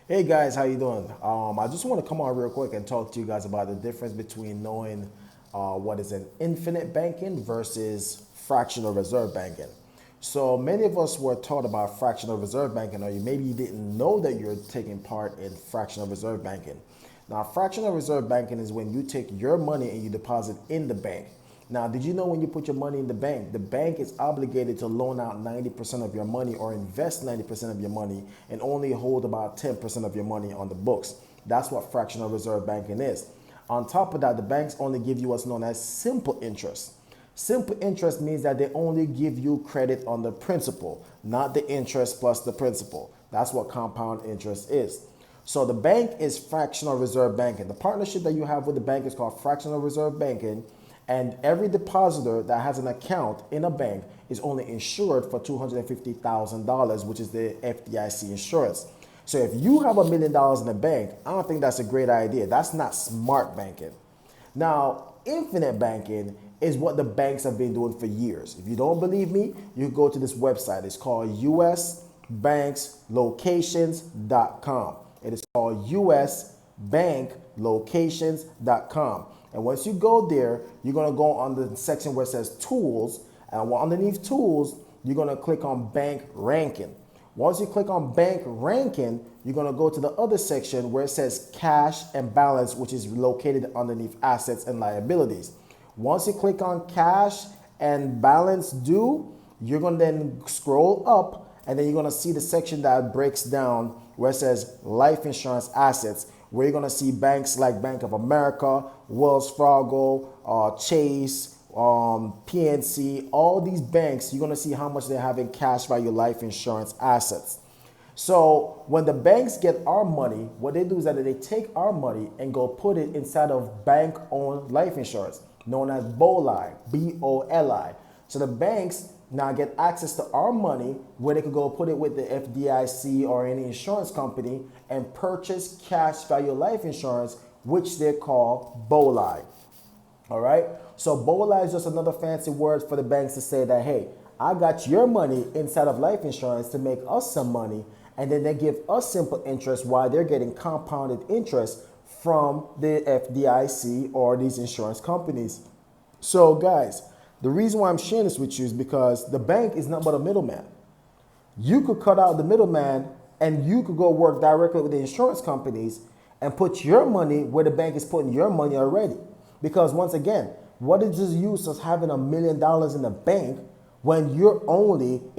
Hey guys, how you doing? I just want to come on real quick and talk to you guys about the difference between knowing what is an infinite banking versus fractional reserve banking. So many of us were taught about fractional reserve banking, or maybe you didn't know that you're taking part in fractional reserve banking. Now, fractional reserve banking is when you take your money and you deposit in the bank. Now, did you know when you put your money in the bank is obligated to loan out 90% of your money or invest 90% of your money and only hold about 10% of your money on the books. That's what fractional reserve banking is. On top of that, the banks only give you what's known as simple interest. Simple interest means that they only give you credit on the principal, not the interest plus the principal. That's what compound interest is. So the bank is fractional reserve banking. The partnership that you have with the bank is called fractional reserve banking. And every depositor that has an account in a bank is only insured for $250,000, which is the FDIC insurance. So if you have $1 million in the bank, I don't think that's a great idea. That's not smart banking. Now, infinite banking is what the banks have been doing for years. If you don't believe me, you can go to this website. It's called usbankslocations.com. It is called usbanklocations.com. And once you go there, you're going to go on the section where it says tools. And underneath tools, you're going to click on bank ranking. Once you click on bank ranking, you're going to go to the other section where it says cash and balance, which is located underneath assets and liabilities. Once you click on cash and balance due, you're going to then scroll up and then you're going to see the section that breaks down where it says life insurance assets, where you're going to see banks like Bank of America, Wells Fargo, Chase, PNC, all these banks, you're going to see how much they have in cash value life insurance assets. So when the banks get our money, what they do is that they take our money and go put it inside of bank-owned life insurance, known as BOLI, B-O-L-I. So the banks now get access to our money where they could go put it with the FDIC or any insurance company and purchase cash value life insurance, which they call BOLI. All right. So BOLI is just another fancy word for the banks to say that, hey, I got your money inside of life insurance to make us some money. And then they give us simple interest while they're getting compounded interest from the FDIC or these insurance companies. So guys, the reason why I'm sharing this with you is because the bank is not but a middleman. You could cut out the middleman and you could go work directly with the insurance companies and put your money where the bank is putting your money already. Because once again, what is the use of having $1 million in the bank when you're only